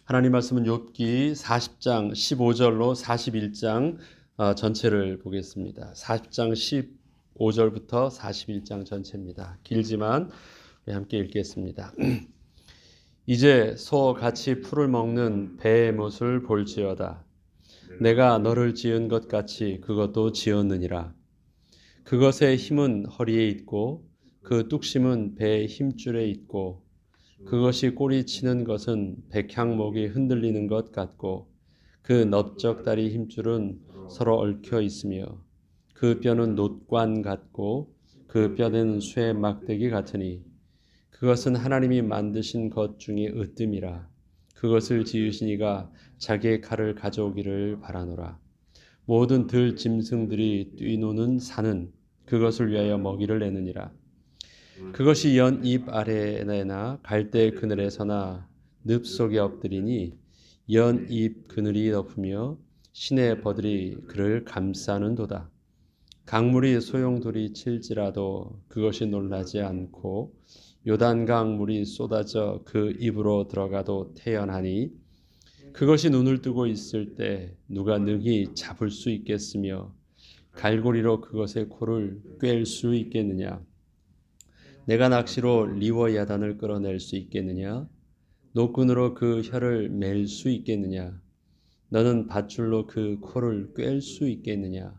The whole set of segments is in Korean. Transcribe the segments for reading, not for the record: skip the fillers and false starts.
하나님 말씀은 욥기 40장 15절로 41장 전체를 보겠습니다. 40장 15절부터 41장 전체입니다. 길지만 우리 함께 읽겠습니다. 이제 소와 같이 풀을 먹는 배의 못을 볼지어다. 내가 너를 지은 것 같이 그것도 지었느니라. 그것의 힘은 허리에 있고 그 뚝심은 배의 힘줄에 있고 그것이 꼬리치는 것은 백향목이 흔들리는 것 같고 그 넓적다리 힘줄은 서로 얽혀 있으며 그 뼈는 놋관 같고 그 뼈는 쇠 막대기 같으니 그것은 하나님이 만드신 것 중에 으뜸이라. 그것을 지으신 이가 자기의 칼을 가져오기를 바라노라. 모든 들 짐승들이 뛰노는 산은 그것을 위하여 먹이를 내느니라. 그것이 연 잎 아래나 갈대 그늘에서나 늪 속에 엎드리니 연 잎 그늘이 덮으며 시내 버들이 그를 감싸는도다. 강물이 소용돌이 칠지라도 그것이 놀라지 않고 요단강 물이 쏟아져 그 입으로 들어가도 태연하니 그것이 눈을 뜨고 있을 때 누가 능히 잡을 수 있겠으며 갈고리로 그것의 코를 꿰을 수 있겠느냐. 내가 낚시로 리워야단을 끌어낼 수 있겠느냐? 노끈으로 그 혀를 맬 수 있겠느냐? 너는 밧줄로 그 코를 꿰을 수 있겠느냐?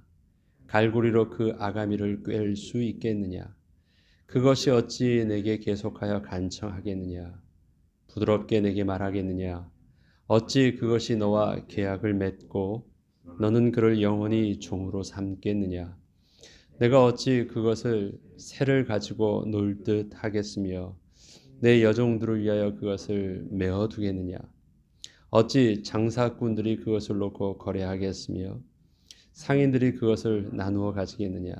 갈고리로 그 아가미를 꿰을 수 있겠느냐? 그것이 어찌 내게 계속하여 간청하겠느냐? 부드럽게 내게 말하겠느냐? 어찌 그것이 너와 계약을 맺고 너는 그를 영원히 종으로 삼겠느냐? 내가 어찌 그것을 새를 가지고 놀 듯 하겠으며 내 여종들을 위하여 그것을 메어 두겠느냐? 어찌 장사꾼들이 그것을 놓고 거래하겠으며 상인들이 그것을 나누어 가지겠느냐?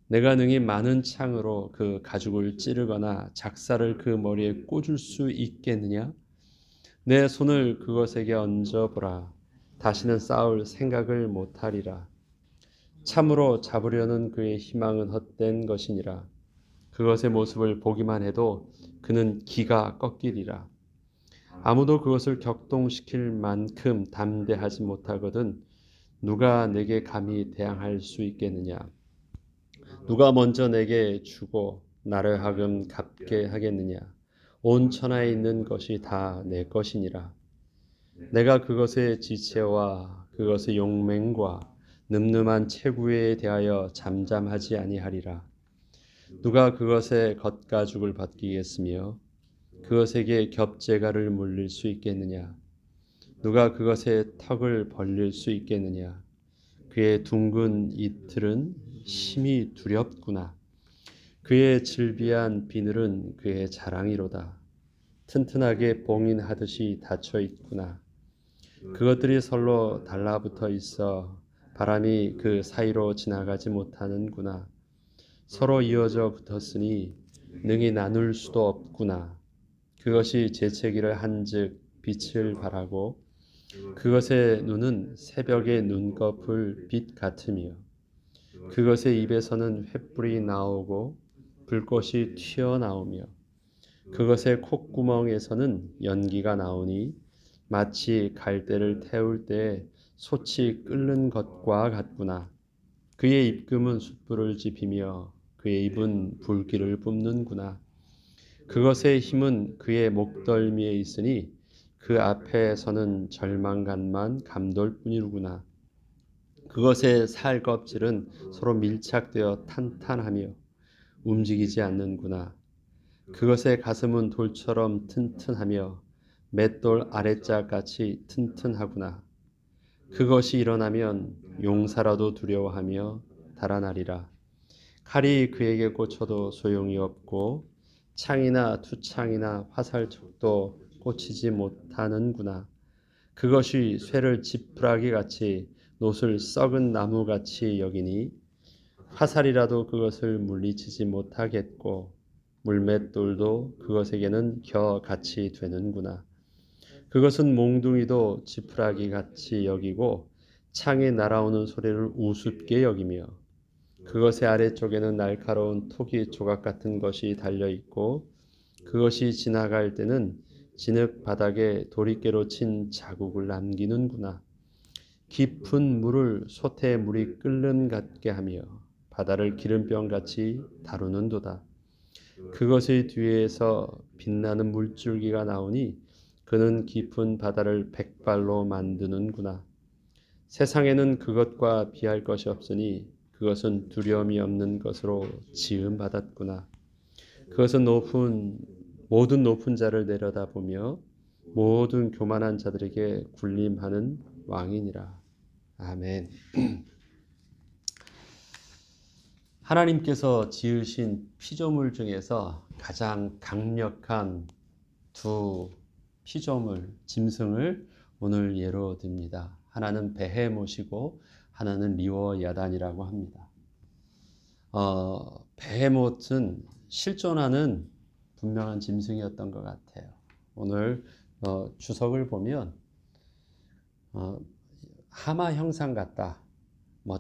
내가 능히 많은 창으로 그 가죽을 찌르거나 작사를 그 머리에 꽂을 수 있겠느냐? 내 손을 그것에게 얹어보라. 다시는 싸울 생각을 못하리라. 참으로 잡으려는 그의 희망은 헛된 것이니라. 그것의 모습을 보기만 해도 그는 기가 꺾이리라. 아무도 그것을 격동시킬 만큼 담대하지 못하거든 누가 내게 감히 대항할 수 있겠느냐. 누가 먼저 내게 주고 나를 하금 갚게 하겠느냐. 온 천하에 있는 것이 다 내 것이니라. 내가 그것의 지체와 그것의 용맹과 늠름한 체구에 대하여 잠잠하지 아니하리라. 누가 그것의 겉가죽을 벗기겠으며 그것에게 겹재가를 물릴 수 있겠느냐. 누가 그것의 턱을 벌릴 수 있겠느냐. 그의 둥근 이틀은 심히 두렵구나. 그의 질비한 비늘은 그의 자랑이로다. 튼튼하게 봉인하듯이 닫혀 있구나. 그것들이 서로 달라붙어 있어 바람이 그 사이로 지나가지 못하는구나. 서로 이어져 붙었으니 능히 나눌 수도 없구나. 그것이 재채기를 한즉 빛을 발하고 그것의 눈은 새벽의 눈꺼풀 빛 같으며 그것의 입에서는 횃불이 나오고 불꽃이 튀어나오며 그것의 콧구멍에서는 연기가 나오니 마치 갈대를 태울 때 솥이 끓는 것과 같구나. 그의 입금은 숯불을 지피며 그의 입은 불길을 뿜는구나. 그것의 힘은 그의 목덜미에 있으니 그 앞에서는 절망감만 감돌 뿐이로구나. 그것의 살 껍질은 서로 밀착되어 탄탄하며 움직이지 않는구나. 그것의 가슴은 돌처럼 튼튼하며 맷돌 아래짝같이 튼튼하구나. 그것이 일어나면 용사라도 두려워하며 달아나리라. 칼이 그에게 꽂혀도 소용이 없고 창이나 투창이나 화살촉도 꽂히지 못하는구나. 그것이 쇠를 지푸라기 같이 놋을 썩은 나무 같이 여기니 화살이라도 그것을 물리치지 못하겠고 물맷돌도 그것에게는 겨같이 되는구나. 그것은 몽둥이도 지푸라기 같이 여기고 창에 날아오는 소리를 우습게 여기며 그것의 아래쪽에는 날카로운 토기 조각 같은 것이 달려 있고 그것이 지나갈 때는 진흙 바닥에 도리깨로 친 자국을 남기는구나. 깊은 물을 솥에 물이 끓는 같게 하며 바다를 기름병같이 다루는도다. 그것의 뒤에서 빛나는 물줄기가 나오니 그는 깊은 바다를 백발로 만드는구나. 세상에는 그것과 비할 것이 없으니 그것은 두려움이 없는 것으로 지음받았구나. 그것은 모든 높은 자를 내려다보며 모든 교만한 자들에게 군림하는 왕이니라. 아멘. 하나님께서 지으신 피조물 중에서 가장 강력한 두 피조물, 짐승을 오늘 예로 듭니다. 하나는 베헤못이고 하나는 리워야단이라고 합니다. 베헤못은 실존하는 분명한 짐승이었던 것 같아요. 오늘 주석을 보면 하마 형상 같다.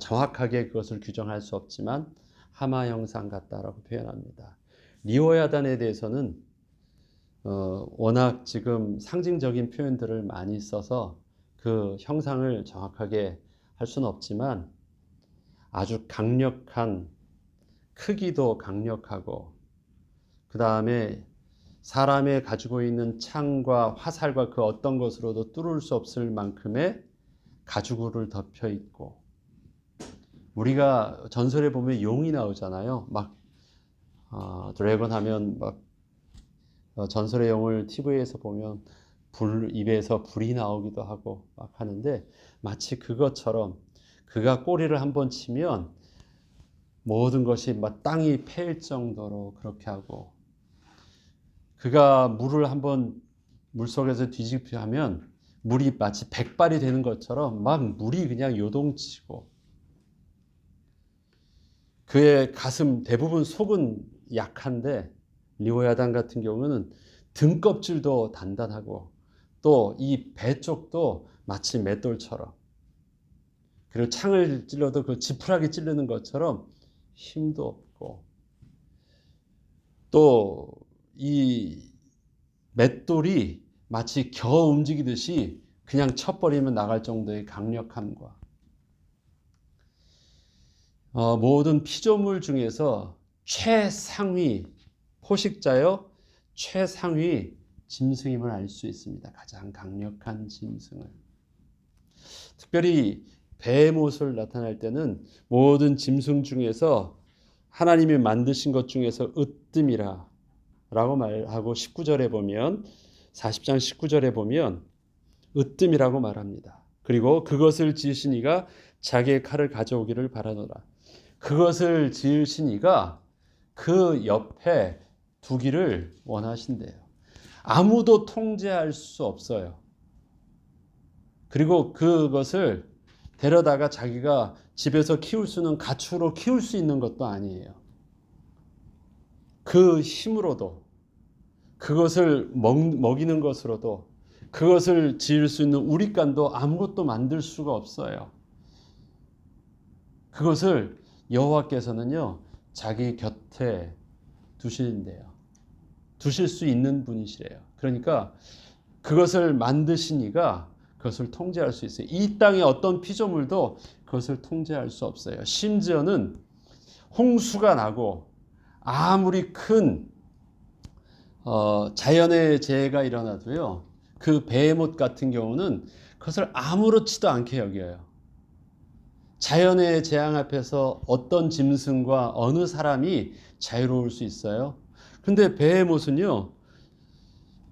정확하게 그것을 규정할 수 없지만 하마 형상 같다라고 표현합니다. 리워야단에 대해서는 워낙 지금 상징적인 표현들을 많이 써서 그 형상을 정확하게 할 수는 없지만 아주 강력한, 크기도 강력하고 그 다음에 사람의 가지고 있는 창과 화살과 그 어떤 것으로도 뚫을 수 없을 만큼의 가죽을 덮여 있고, 우리가 전설에 보면 용이 나오잖아요. 드래곤 하면 전설의 용을 TV에서 보면 입에서 불이 나오기도 하고 막 하는데, 마치 그것처럼 그가 꼬리를 한번 치면 모든 것이 땅이 패일 정도로 그렇게 하고, 그가 물을 한번 물속에서 뒤집게 하면 물이 마치 백발이 되는 것처럼 물이 그냥 요동치고, 그의 가슴 대부분 속은 약한데 리워야단 같은 경우는 등껍질도 단단하고 또 이 배 쪽도 마치 맷돌처럼, 그리고 창을 찔러도 그 지푸라기 찌르는 것처럼 힘도 없고, 또 이 맷돌이 마치 겨우 움직이듯이 그냥 쳐버리면 나갈 정도의 강력함과, 모든 피조물 중에서 최상위 포식자여 최상위 짐승임을 알 수 있습니다. 가장 강력한 짐승을. 특별히 베헤못을 나타낼 때는 모든 짐승 중에서 하나님이 만드신 것 중에서 으뜸이라 라고 말하고 19절에 보면, 40장 19절에 보면 으뜸이라고 말합니다. 그리고 그것을 지으신 이가 자기의 칼을 가져오기를 바라노라. 그것을 지으신 이가 그 옆에 두기를 원하신대요. 아무도 통제할 수 없어요. 그리고 그것을 데려다가 자기가 집에서 키울 수는 가축으로 키울 수 있는 것도 아니에요. 그 힘으로도, 그것을 먹이는 것으로도, 그것을 지을 수 있는 우리간도 아무것도 만들 수가 없어요. 그것을 여호와께서는요, 자기 곁에 두신대요. 두실 수 있는 분이시래요. 그러니까 그것을 만드신 이가 그것을 통제할 수 있어요. 이 땅의 어떤 피조물도 그것을 통제할 수 없어요. 심지어는 홍수가 나고 아무리 큰 자연의 재해가 일어나도요, 그 베헤못 같은 경우는 그것을 아무렇지도 않게 여겨요. 자연의 재앙 앞에서 어떤 짐승과 어느 사람이 자유로울 수 있어요? 근데 베헤못은요,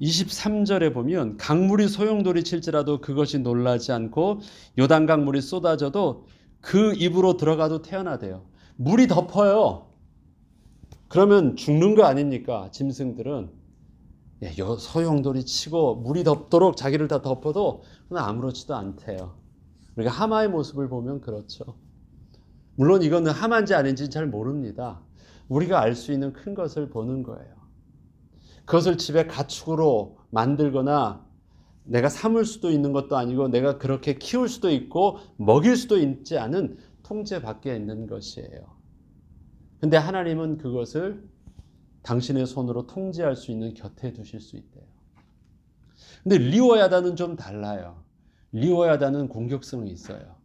23절에 보면 강물이 소용돌이 칠지라도 그것이 놀라지 않고 요단강 물이 쏟아져도 그 입으로 들어가도 태어나대요. 물이 덮어요. 그러면 죽는 거 아닙니까? 짐승들은 소용돌이 치고 물이 덮도록 자기를 다 덮어도 아무렇지도 않대요. 우리가 하마의 모습을 보면 그렇죠. 물론 이거는 하마인지 아닌지 잘 모릅니다. 우리가 알 수 있는 큰 것을 보는 거예요. 그것을 집에 가축으로 만들거나 내가 삼을 수도 있는 것도 아니고 내가 그렇게 키울 수도 있고 먹일 수도 있지 않은 통제 밖에 있는 것이에요. 근데 하나님은 그것을 당신의 손으로 통제할 수 있는 곁에 두실 수 있대요. 근데 리워야다는 좀 달라요. 리워야다는 공격성이 있어요.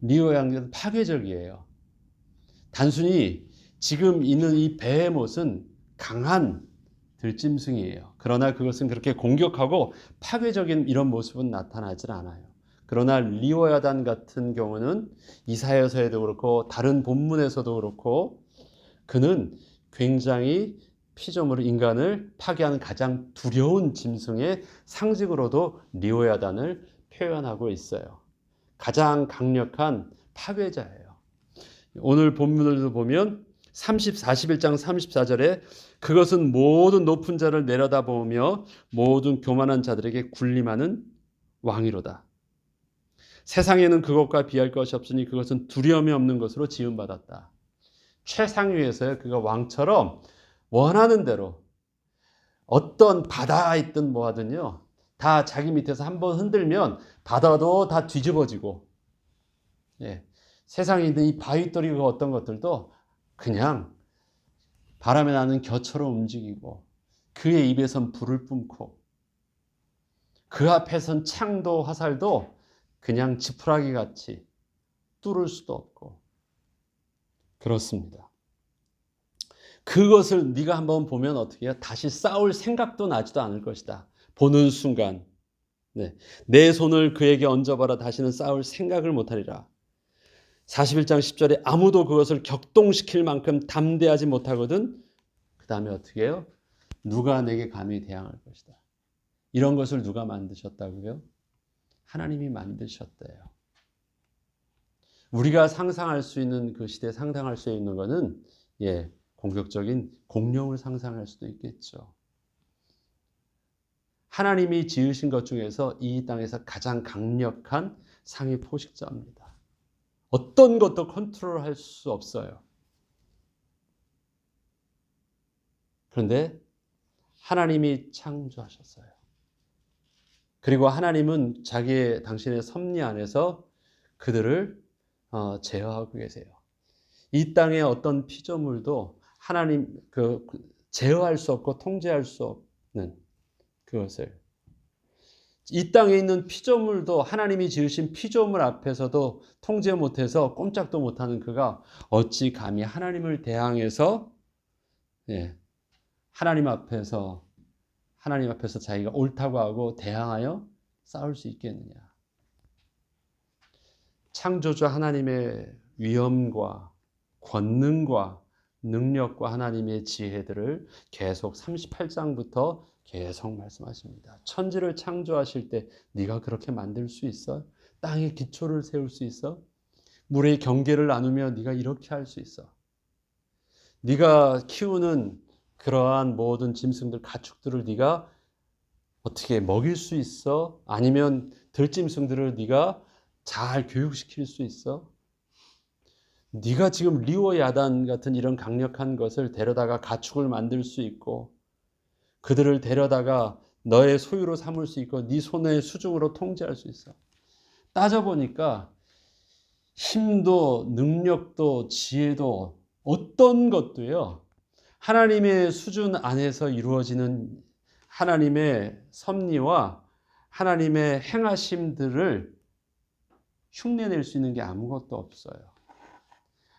리워야다는 파괴적이에요. 단순히 지금 있는 이 베헤못은 강한 들짐승이에요. 그러나 그것은 그렇게 공격하고 파괴적인 이런 모습은 나타나질 않아요. 그러나 리워야단 같은 경우는 이사야서에도 그렇고 다른 본문에서도 그렇고 그는 굉장히 피조물 인간을 파괴하는 가장 두려운 짐승의 상징으로도 리워야단을 표현하고 있어요. 가장 강력한 파괴자예요. 오늘 본문을 보면 41장 34절에 그것은 모든 높은 자를 내려다보며 모든 교만한 자들에게 군림하는 왕이로다. 세상에는 그것과 비할 것이 없으니 그것은 두려움이 없는 것으로 지음받았다. 최상위에서요, 그가 왕처럼 원하는 대로 어떤 바다에 있든 뭐 하든요, 다 자기 밑에서 한번 흔들면 바다도 다 뒤집어지고, 예, 세상에 있는 이 바위돌이고 어떤 것들도 그냥 바람에 나는 겨처럼 움직이고 그의 입에선 불을 뿜고 그 앞에선 창도 화살도 그냥 지푸라기 같이 뚫을 수도 없고 그렇습니다. 그것을 네가 한번 보면 어떻게 해요? 다시 싸울 생각도 나지도 않을 것이다. 보는 순간 내 손을 그에게 얹어봐라. 다시는 싸울 생각을 못하리라. 41장 10절에 아무도 그것을 격동시킬 만큼 담대하지 못하거든. 그 다음에 어떻게 해요? 누가 내게 감히 대항할 것이다. 이런 것을 누가 만드셨다고요? 하나님이 만드셨대요. 우리가 상상할 수 있는 그 시대에 상상할 수 있는 것은 공격적인 공룡을 상상할 수도 있겠죠. 하나님이 지으신 것 중에서 이 땅에서 가장 강력한 상위 포식자입니다. 어떤 것도 컨트롤할 수 없어요. 그런데 하나님이 창조하셨어요. 그리고 하나님은 당신의 섭리 안에서 그들을 제어하고 계세요. 이 땅의 어떤 피조물도 하나님 제어할 수 없고 통제할 수 없는 그것을, 이 땅에 있는 피조물도 하나님이 지으신 피조물 앞에서도 통제 못해서 꼼짝도 못하는 그가 어찌 감히 하나님을 대항해서 하나님 앞에서 자기가 옳다고 하고 대항하여 싸울 수 있겠느냐. 창조주 하나님의 위엄과 권능과 능력과 하나님의 지혜들을 계속 38장부터 계속 말씀하십니다. 천지를 창조하실 때 네가 그렇게 만들 수 있어? 땅의 기초를 세울 수 있어? 물의 경계를 나누며 네가 이렇게 할 수 있어? 네가 키우는 그러한 모든 짐승들, 가축들을 네가 어떻게 먹일 수 있어? 아니면 들짐승들을 네가 잘 교육시킬 수 있어? 네가 지금 리워야단 같은 이런 강력한 것을 데려다가 가축을 만들 수 있고 그들을 데려다가 너의 소유로 삼을 수 있고 네 손의 수중으로 통제할 수 있어. 따져보니까 힘도 능력도 지혜도 어떤 것도요, 하나님의 수준 안에서 이루어지는 하나님의 섭리와 하나님의 행하심들을 흉내낼 수 있는 게 아무것도 없어요.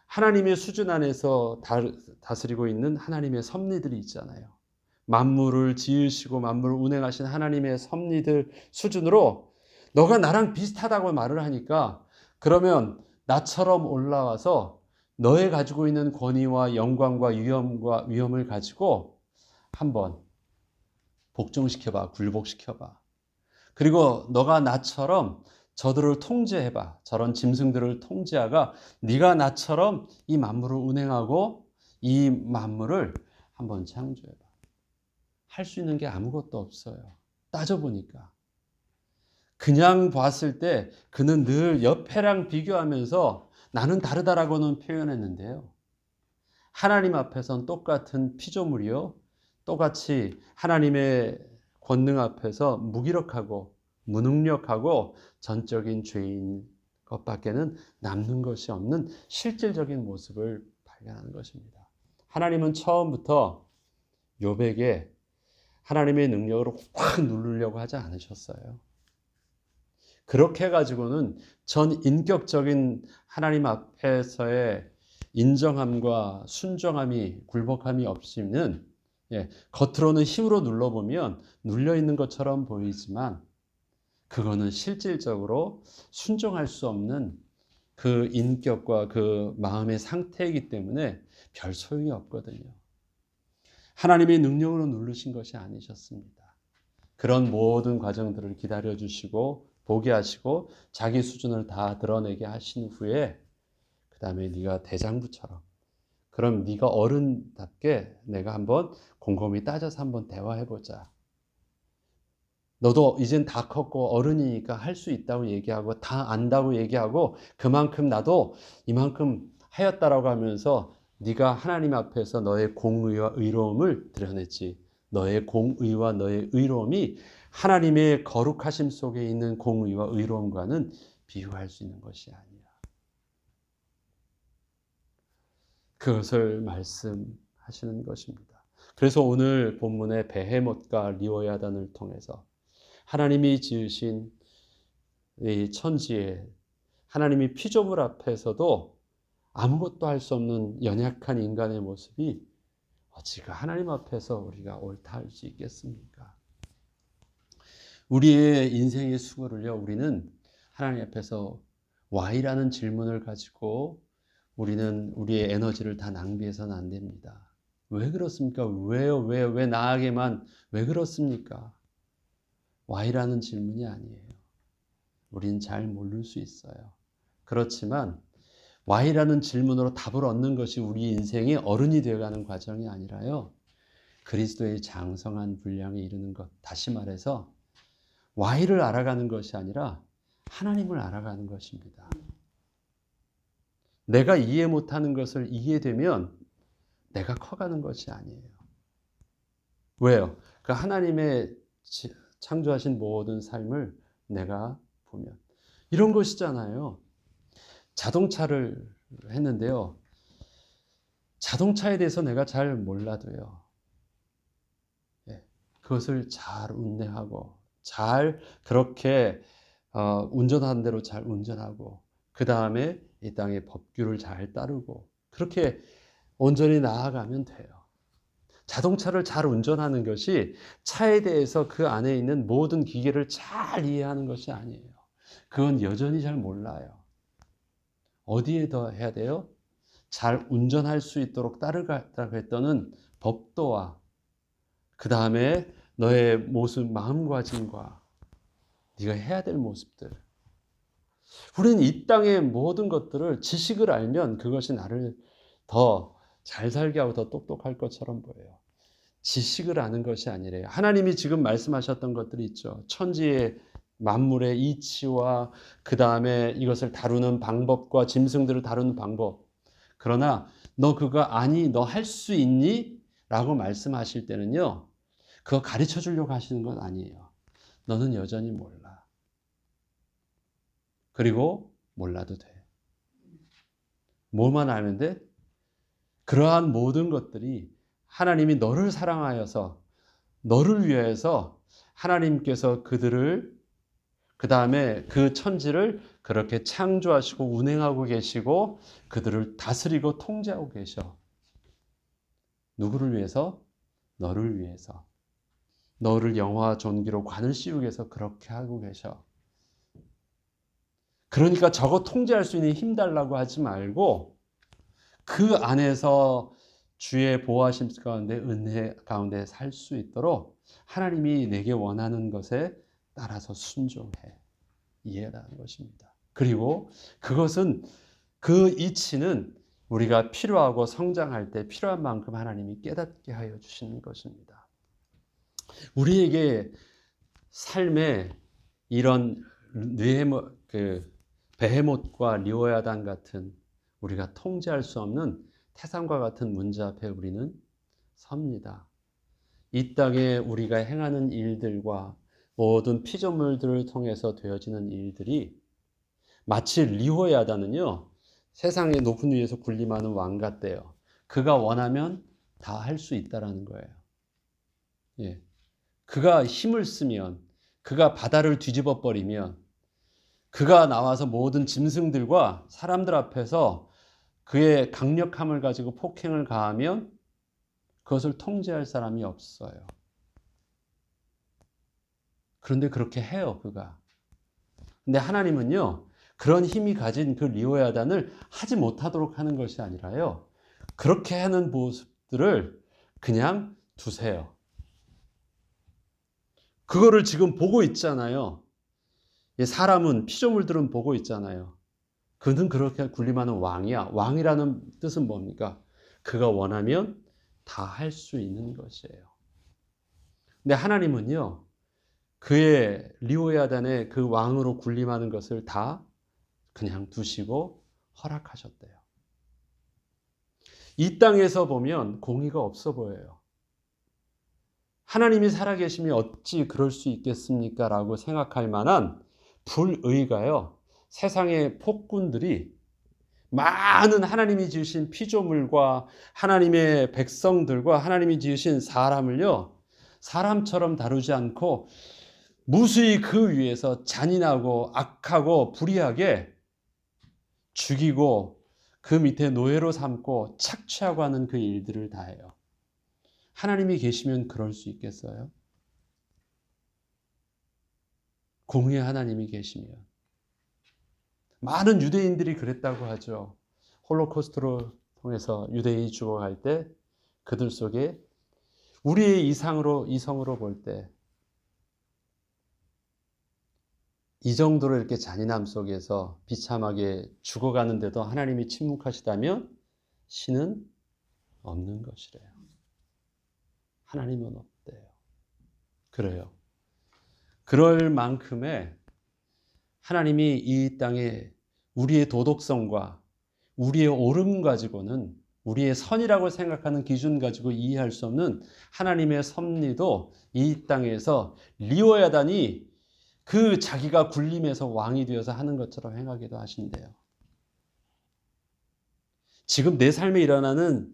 하나님의 수준 안에서 다스리고 있는 하나님의 섭리들이 있잖아요. 만물을 지으시고 만물을 운행하신 하나님의 섭리들 수준으로 너가 나랑 비슷하다고 말을 하니까 그러면 나처럼 올라와서 너의 가지고 있는 권위와 영광과 위엄을 가지고 한번 복종시켜봐, 굴복시켜봐. 그리고 너가 나처럼 저들을 통제해봐. 저런 짐승들을 통제하가 네가 나처럼 이 만물을 운행하고 이 만물을 한번 창조해봐. 할 수 있는 게 아무것도 없어요. 따져보니까. 그냥 봤을 때 그는 늘 옆에랑 비교하면서 나는 다르다라고는 표현했는데요. 하나님 앞에선 똑같은 피조물이요. 똑같이 하나님의 권능 앞에서 무기력하고 무능력하고 전적인 죄인 것밖에는 남는 것이 없는 실질적인 모습을 발견하는 것입니다. 하나님은 처음부터 욥에게 하나님의 능력으로 확 누르려고 하지 않으셨어요. 그렇게 해가지고는 전 인격적인 하나님 앞에서의 인정함과 순종함이 굴복함이 없이는 겉으로는 힘으로 눌러보면 눌려있는 것처럼 보이지만 그거는 실질적으로 순종할 수 없는 그 인격과 그 마음의 상태이기 때문에 별 소용이 없거든요. 하나님의 능력으로 누르신 것이 아니셨습니다. 그런 모든 과정들을 기다려주시고 보게 하시고 자기 수준을 다 드러내게 하신 후에 그 다음에 네가 대장부처럼 그럼 네가 어른답게 내가 한번 곰곰이 따져서 한번 대화해보자. 너도 이젠 다 컸고 어른이니까 할 수 있다고 얘기하고 다 안다고 얘기하고 그만큼 나도 이만큼 하였다라고 하면서 네가 하나님 앞에서 너의 공의와 의로움을 드러냈지. 너의 공의와 너의 의로움이 하나님의 거룩하심 속에 있는 공의와 의로움과는 비교할 수 있는 것이 아니야. 그것을 말씀하시는 것입니다. 그래서 오늘 본문의 베헤못과 리워야단을 통해서 하나님이 지으신 이 천지에 하나님이 피조물 앞에서도 아무것도 할 수 없는 연약한 인간의 모습이 어찌가 하나님 앞에서 우리가 옳다 할 수 있겠습니까? 우리의 인생의 수고를요, 우리는 하나님 앞에서 Why라는 질문을 가지고 우리는 우리의 에너지를 다 낭비해서는 안 됩니다. 왜 그렇습니까? 왜요? 왜 나에게만 왜 그렇습니까? Why라는 질문이 아니에요. 우린 잘 모를 수 있어요. 그렇지만 Why라는 질문으로 답을 얻는 것이 우리 인생의 어른이 되어가는 과정이 아니라요. 그리스도의 장성한 분량에 이르는 것. 다시 말해서 Why를 알아가는 것이 아니라 하나님을 알아가는 것입니다. 내가 이해 못하는 것을 이해되면 내가 커가는 것이 아니에요. 왜요? 그 하나님의 창조하신 모든 삶을 내가 보면 이런 것이잖아요. 자동차를 했는데요. 자동차에 대해서 내가 잘 몰라도요. 그것을 잘 운행하고 잘 그렇게 운전하는 대로 잘 운전하고 그 다음에 이 땅의 법규를 잘 따르고 그렇게 온전히 나아가면 돼요. 자동차를 잘 운전하는 것이 차에 대해서 그 안에 있는 모든 기계를 잘 이해하는 것이 아니에요. 그건 여전히 잘 몰라요. 어디에 더 해야 돼요? 잘 운전할 수 있도록 따르라고 했더는 법도와 그 다음에 너의 모습, 마음가짐과 네가 해야 될 모습들. 우리는 이 땅의 모든 것들을 지식을 알면 그것이 나를 더 잘 살게 하고 더 똑똑할 것처럼 보여요. 지식을 아는 것이 아니래요. 하나님이 지금 말씀하셨던 것들이 있죠. 천지의 만물의 이치와 그 다음에 이것을 다루는 방법과 짐승들을 다루는 방법. 그러나 너 그거 아니? 너 할 수 있니? 라고 말씀하실 때는요. 그거 가르쳐 주려고 하시는 건 아니에요. 너는 여전히 몰라. 그리고 몰라도 돼. 뭐만 알면 돼? 그러한 모든 것들이 하나님이 너를 사랑하여서 너를 위해서 하나님께서 그들을 그 다음에 그 천지를 그렇게 창조하시고 운행하고 계시고 그들을 다스리고 통제하고 계셔. 누구를 위해서? 너를 위해서. 너를 영화와 존귀로 관을 씌우기 위해서 그렇게 하고 계셔. 그러니까 저거 통제할 수 있는 힘 달라고 하지 말고 그 안에서 주의 보호하심 가운데 은혜 가운데 살 수 있도록 하나님이 내게 원하는 것에 따라서 순종해 이해라는 것입니다. 그리고 그것은 그 이치는 우리가 필요하고 성장할 때 필요한 만큼 하나님이 깨닫게 하여 주시는 것입니다. 우리에게 삶에 이런 베헤못과 리워야단 같은 우리가 통제할 수 없는 태산과 같은 문제 앞에 우리는 섭니다. 이 땅에 우리가 행하는 일들과 모든 피조물들을 통해서 되어지는 일들이 마치 리워야단은요. 세상의 높은 위에서 군림하는 왕 같대요. 그가 원하면 다 할 수 있다라는 거예요. 예. 그가 힘을 쓰면, 그가 바다를 뒤집어 버리면, 그가 나와서 모든 짐승들과 사람들 앞에서 그의 강력함을 가지고 폭행을 가하면 그것을 통제할 사람이 없어요. 그런데 그렇게 해요, 그가. 근데 하나님은요, 그런 힘이 가진 그 리오야단을 하지 못하도록 하는 것이 아니라요, 그렇게 하는 모습들을 그냥 두세요. 그거를 지금 보고 있잖아요. 사람은, 피조물들은 보고 있잖아요. 그는 그렇게 군림하는 왕이야. 왕이라는 뜻은 뭡니까? 그가 원하면 다 할 수 있는 것이에요. 근데 하나님은요, 그의 리오야단의 그 왕으로 군림하는 것을 다 그냥 두시고 허락하셨대요. 이 땅에서 보면 공의가 없어 보여요. 하나님이 살아계심이 어찌 그럴 수 있겠습니까? 라고 생각할 만한 불의가요, 세상의 폭군들이 많은 하나님이 지으신 피조물과 하나님의 백성들과 하나님이 지으신 사람을요, 사람처럼 다루지 않고 무수히 그 위에서 잔인하고 악하고 불의하게 죽이고 그 밑에 노예로 삼고 착취하고 하는 그 일들을 다 해요. 하나님이 계시면 그럴 수 있겠어요? 공의의 하나님이 계시면. 많은 유대인들이 그랬다고 하죠. 홀로코스트를 통해서 유대인이 죽어갈 때 그들 속에 우리의 이성으로 볼 때 이 정도로 이렇게 잔인함 속에서 비참하게 죽어가는데도 하나님이 침묵하시다면 신은 없는 것이래요. 하나님은 없대요. 그래요. 그럴 만큼의 하나님이 이 땅에 우리의 도덕성과 우리의 옳음 가지고는, 우리의 선이라고 생각하는 기준 가지고 이해할 수 없는 하나님의 섭리도 이 땅에서 리오야단이 그 자기가 군림해서 왕이 되어서 하는 것처럼 행하기도 하신대요. 지금 내 삶에 일어나는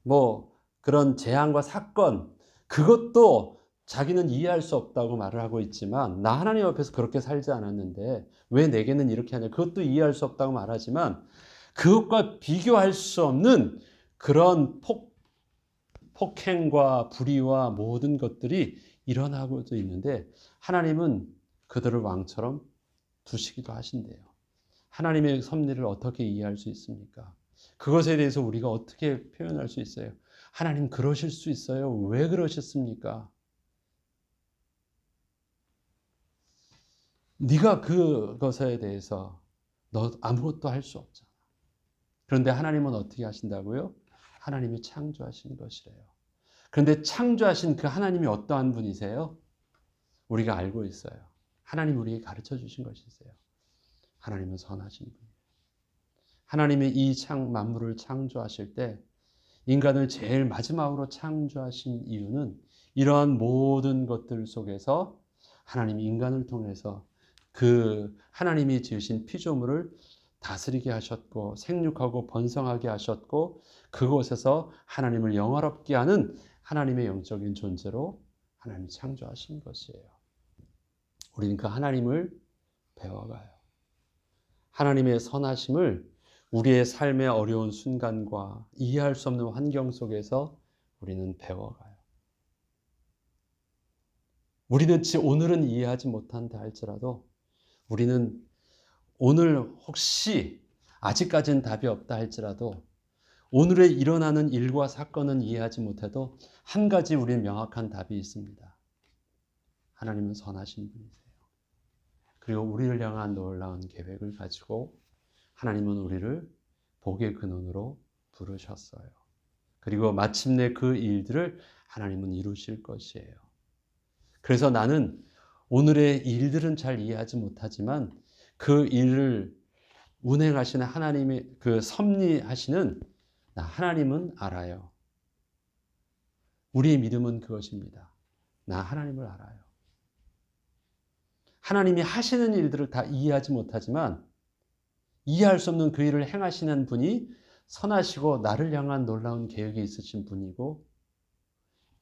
뭐 그런 재앙과 사건, 그것도 자기는 이해할 수 없다고 말을 하고 있지만, 나 하나님 앞에서 그렇게 살지 않았는데 왜 내게는 이렇게 하냐, 그것도 이해할 수 없다고 말하지만, 그것과 비교할 수 없는 그런 폭행과 불의와 모든 것들이 일어나고도 있는데 하나님은 그들을 왕처럼 두시기도 하신대요. 하나님의 섭리를 어떻게 이해할 수 있습니까? 그것에 대해서 우리가 어떻게 표현할 수 있어요? 하나님 그러실 수 있어요. 왜 그러셨습니까? 네가 그것에 대해서 너 아무것도 할 수 없잖아. 그런데 하나님은 어떻게 하신다고요? 하나님이 창조하신 것이래요. 그런데 창조하신 그 하나님이 어떠한 분이세요? 우리가 알고 있어요. 하나님 우리에게 가르쳐 주신 것이세요. 하나님은 선하신 분이에요. 하나님이 이 만물을 창조하실 때 인간을 제일 마지막으로 창조하신 이유는 이러한 모든 것들 속에서 하나님이 인간을 통해서 그 하나님이 지으신 피조물을 다스리게 하셨고 생육하고 번성하게 하셨고 그곳에서 하나님을 영화롭게 하는 하나님의 영적인 존재로 하나님이 창조하신 것이에요. 우리는 그 하나님을 배워가요. 하나님의 선하심을 우리의 삶의 어려운 순간과 이해할 수 없는 환경 속에서 우리는 배워가요. 우리는 오늘은 이해하지 못한다 할지라도 우리는 오늘 혹시 아직까지는 답이 없다 할지라도 오늘에 일어나는 일과 사건은 이해하지 못해도 한 가지 우리는 명확한 답이 있습니다. 하나님은 선하신 분이세요. 그리고 우리를 향한 놀라운 계획을 가지고 하나님은 우리를 복의 근원으로 부르셨어요. 그리고 마침내 그 일들을 하나님은 이루실 것이에요. 그래서 나는 오늘의 일들은 잘 이해하지 못하지만 그 일을 운행하시는 하나님의 그 섭리하시는 하나님은 알아요. 우리의 믿음은 그것입니다. 나 하나님을 알아요. 하나님이 하시는 일들을 다 이해하지 못하지만 이해할 수 없는 그 일을 행하시는 분이 선하시고 나를 향한 놀라운 계획이 있으신 분이고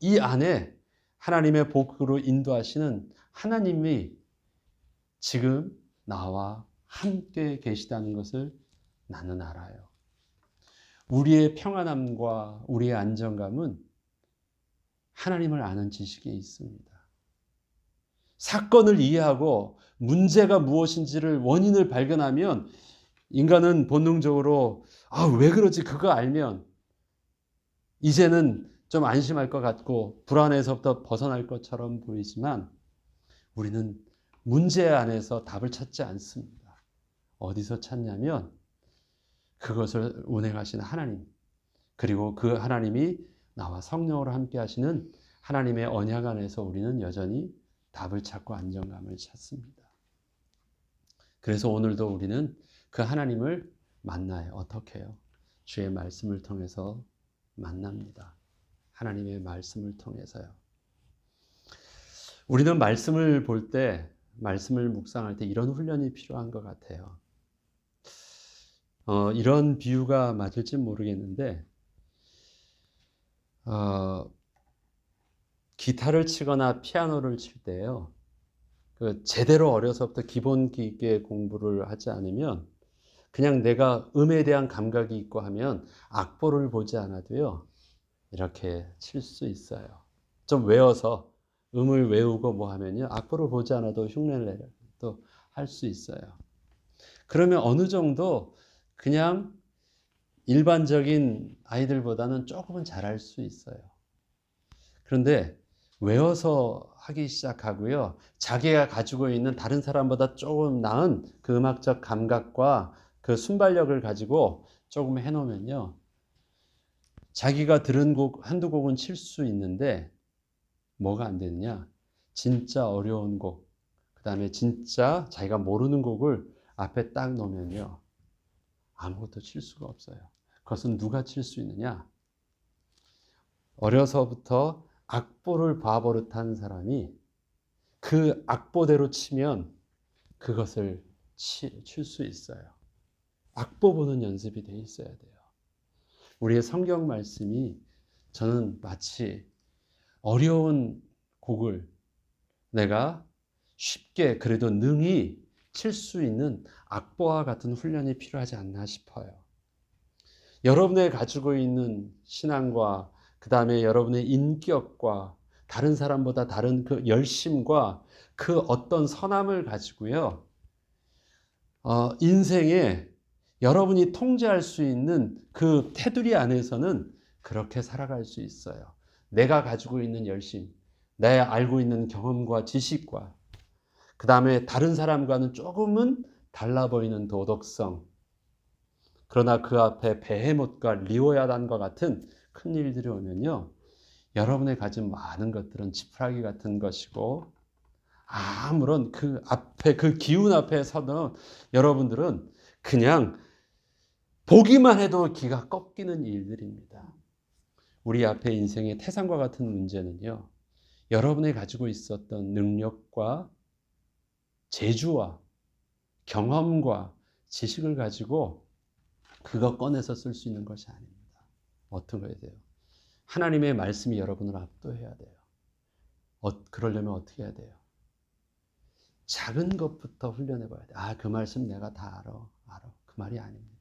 이 안에 하나님의 복으로 인도하시는 하나님이 지금 나와 함께 계시다는 것을 나는 알아요. 우리의 평안함과 우리의 안정감은 하나님을 아는 지식에 있습니다. 사건을 이해하고 문제가 무엇인지를 원인을 발견하면 인간은 본능적으로 왜 그러지? 그거 알면 이제는 좀 안심할 것 같고 불안에서부터 벗어날 것처럼 보이지만 우리는 문제 안에서 답을 찾지 않습니다. 어디서 찾냐면 그것을 운행하시는 하나님, 그리고 그 하나님이 나와 성령으로 함께 하시는 하나님의 언약 안에서 우리는 여전히 답을 찾고 안정감을 찾습니다. 그래서 오늘도 우리는 그 하나님을 만나요. 어떻게 해요? 주의 말씀을 통해서 만납니다. 하나님의 말씀을 통해서요. 우리는 말씀을 볼 때, 말씀을 묵상할 때 이런 훈련이 필요한 것 같아요. 이런 비유가 맞을지 모르겠는데 기타를 치거나 피아노를 칠 때요. 제대로 어려서부터 기본 기계 공부를 하지 않으면 그냥 내가 음에 대한 감각이 있고 하면 악보를 보지 않아도요. 이렇게 칠 수 있어요. 좀 외워서 음을 외우고 뭐 하면요. 악보를 보지 않아도 흉내를 또 할 수 있어요. 그러면 어느 정도 그냥 일반적인 아이들보다는 조금은 잘할 수 있어요. 그런데 외워서 하기 시작하고요. 자기가 가지고 있는 다른 사람보다 조금 나은 그 음악적 감각과 그 순발력을 가지고 조금 해놓으면요. 자기가 들은 곡 한두 곡은 칠 수 있는데 뭐가 안 되느냐? 진짜 어려운 곡, 그 다음에 진짜 자기가 모르는 곡을 앞에 딱 놓으면요. 아무것도 칠 수가 없어요. 그것은 누가 칠 수 있느냐? 어려서부터 악보를 봐버릇한 사람이 그 악보대로 치면 그것을 칠 수 있어요. 악보 보는 연습이 돼 있어야 돼요. 우리의 성경 말씀이 저는 마치 어려운 곡을 내가 쉽게 그래도 능히 칠 수 있는 악보와 같은 훈련이 필요하지 않나 싶어요. 여러분의 가지고 있는 신앙과 그 다음에 여러분의 인격과 다른 사람보다 다른 그 열심과 그 어떤 선함을 가지고요. 인생에 여러분이 통제할 수 있는 그 테두리 안에서는 그렇게 살아갈 수 있어요. 내가 가지고 있는 열심, 내 알고 있는 경험과 지식과 그 다음에 다른 사람과는 조금은 달라 보이는 도덕성, 그러나 그 앞에 베헤못과 리오야단과 같은 큰 일들이 오면요. 여러분의 가진 많은 것들은 지푸라기 같은 것이고 아무런 그 앞에 그 기운 앞에 서는 여러분들은 그냥 보기만 해도 기가 꺾이는 일들입니다. 우리 앞에 인생의 태산과 같은 문제는요. 여러분이 가지고 있었던 능력과 재주와 경험과 지식을 가지고 그거 꺼내서 쓸 수 있는 것이 아닙니다. 어떤 거야 돼요? 하나님의 말씀이 여러분을 압도해야 돼요. 그러려면 어떻게 해야 돼요? 작은 것부터 훈련해 봐야 돼요. 그 말씀 내가 다 알아. 그 말이 아닙니다.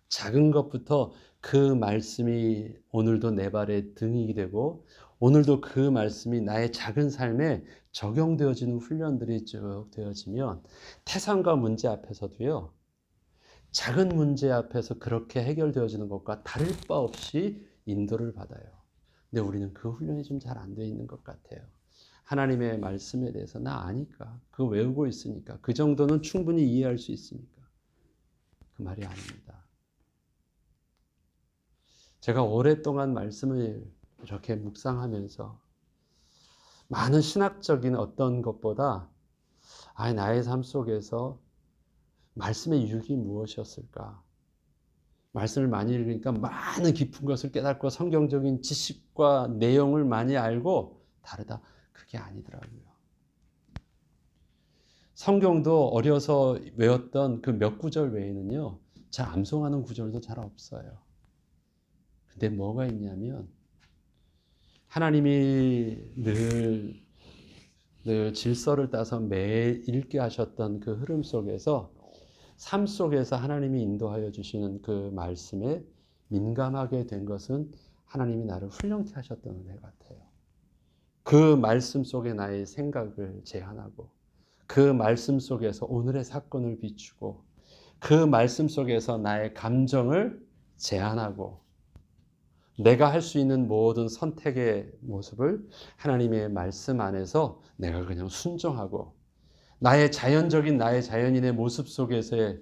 작은 것부터 그 말씀이 오늘도 내 발의 등이 되고 오늘도 그 말씀이 나의 작은 삶에 적용되어지는 훈련들이 쭉 되어지면 태산과 문제 앞에서도요. 작은 문제 앞에서 그렇게 해결되어지는 것과 다를 바 없이 인도를 받아요. 근데 우리는 그 훈련이 좀 잘 안 돼 있는 것 같아요. 하나님의 말씀에 대해서 나 아니까, 그거 외우고 있으니까, 그 정도는 충분히 이해할 수 있으니까. 그 말이 아닙니다. 제가 오랫동안 말씀을 이렇게 묵상하면서 많은 신학적인 어떤 것보다 나의 삶 속에서 말씀의 유익이 무엇이었을까? 말씀을 많이 읽으니까 많은 깊은 것을 깨닫고 성경적인 지식과 내용을 많이 알고 다르다. 그게 아니더라고요. 성경도 어려서 외웠던 그 몇 구절 외에는요. 잘 암송하는 구절도 잘 없어요. 근데 뭐가 있냐면 하나님이 늘 질서를 따서 매일 읽게 하셨던 그 흐름 속에서 삶 속에서 하나님이 인도하여 주시는 그 말씀에 민감하게 된 것은 하나님이 나를 훈련케 하셨던 은혜 같아요. 그 말씀 속에 나의 생각을 제한하고 그 말씀 속에서 오늘의 사건을 비추고 그 말씀 속에서 나의 감정을 제한하고 내가 할 수 있는 모든 선택의 모습을 하나님의 말씀 안에서 내가 그냥 순종하고 나의 자연인의 모습 속에서의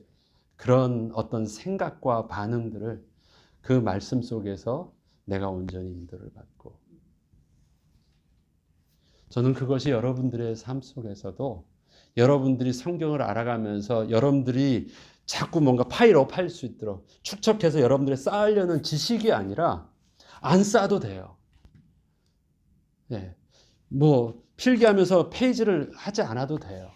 그런 어떤 생각과 반응들을 그 말씀 속에서 내가 온전히 인도를 받고 저는 그것이 여러분들의 삶 속에서도 여러분들이 성경을 알아가면서 여러분들이 자꾸 뭔가 파일업 할 수 있도록 축적해서 여러분들이 쌓으려는 지식이 아니라 안 쌓아도 돼요. 네. 뭐 필기하면서 페이지를 하지 않아도 돼요.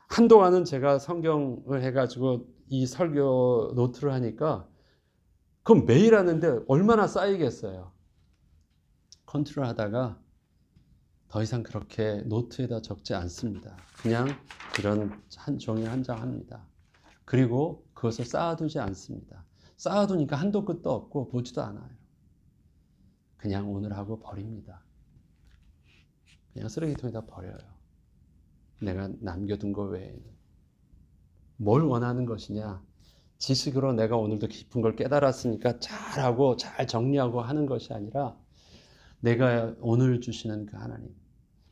한동안은 제가 성경을 해가지고 이 설교 노트를 하니까 그럼 매일 하는데 얼마나 쌓이겠어요. 컨트롤 하다가 더 이상 그렇게 노트에다 적지 않습니다. 그냥 이런 한 종이 한 장 합니다. 그리고 그것을 쌓아두지 않습니다. 쌓아두니까 한도 끝도 없고 보지도 않아요. 그냥 오늘 하고 버립니다. 그냥 쓰레기통에다 버려요. 내가 남겨둔 것 외에는. 뭘 원하는 것이냐? 지식으로 내가 오늘도 깊은 걸 깨달았으니까 잘하고 잘 정리하고 하는 것이 아니라 내가 오늘 주시는 그 하나님.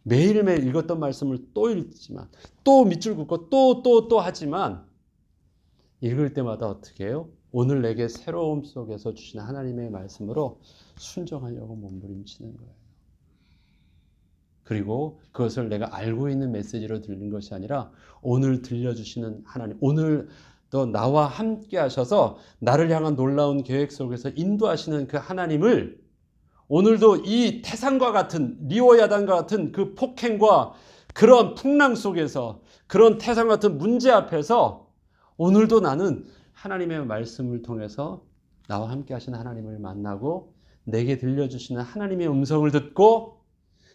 매일매일 읽었던 말씀을 또 읽지만 또 밑줄 긋고 또 하지만 읽을 때마다 어떻게 해요? 오늘 내게 새로움 속에서 주시는 하나님의 말씀으로 순종하려고 몸부림치는 거예요. 그리고 그것을 내가 알고 있는 메시지로 들린 것이 아니라 오늘 들려주시는 하나님, 오늘도 나와 함께 하셔서 나를 향한 놀라운 계획 속에서 인도하시는 그 하나님을 오늘도 이 태산과 같은 리오야단과 같은 그 폭행과 그런 풍랑 속에서 그런 태산 같은 문제 앞에서 오늘도 나는 하나님의 말씀을 통해서 나와 함께 하시는 하나님을 만나고 내게 들려주시는 하나님의 음성을 듣고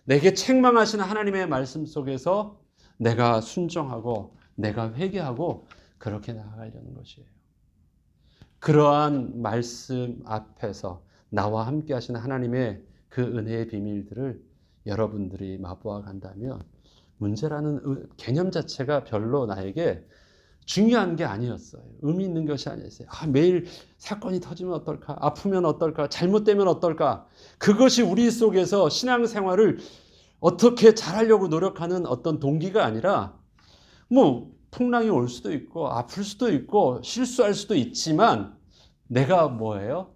내게 책망하시는 하나님의 말씀 속에서 내가 순종하고 내가 회개하고 그렇게 나아가려는 것이에요. 그러한 말씀 앞에서 나와 함께 하시는 하나님의 그 은혜의 비밀들을 여러분들이 맛보아 간다면 문제라는 개념 자체가 별로 나에게 중요한 게 아니었어요. 의미 있는 것이 아니었어요. 매일 사건이 터지면 어떨까? 아프면 어떨까? 잘못되면 어떨까? 그것이 우리 속에서 신앙생활을 어떻게 잘하려고 노력하는 어떤 동기가 아니라 뭐 풍랑이 올 수도 있고 아플 수도 있고 실수할 수도 있지만 내가 뭐예요?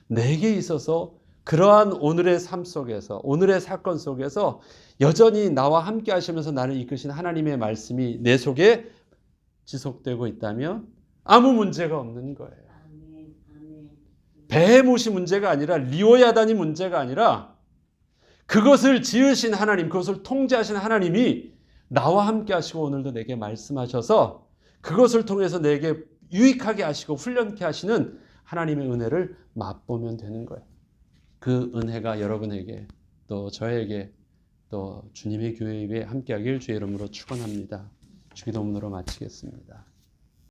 내게 있어서 그러한 오늘의 삶 속에서 오늘의 사건 속에서 여전히 나와 함께 하시면서 나를 이끄신 하나님의 말씀이 내 속에 지속되고 있다면 아무 문제가 없는 거예요. 베헤못이 문제가 아니라 리오야단이 문제가 아니라 그것을 지으신 하나님, 그것을 통제하신 하나님이 나와 함께 하시고 오늘도 내게 말씀하셔서 그것을 통해서 내게 유익하게 하시고 훈련케 하시는 하나님의 은혜를 맛보면 되는 거예요. 그 은혜가 여러분에게 또 저에게 또 주님의 교회 위에 함께하길 주의 이름으로 축원합니다. 주기도문으로 마치겠습니다.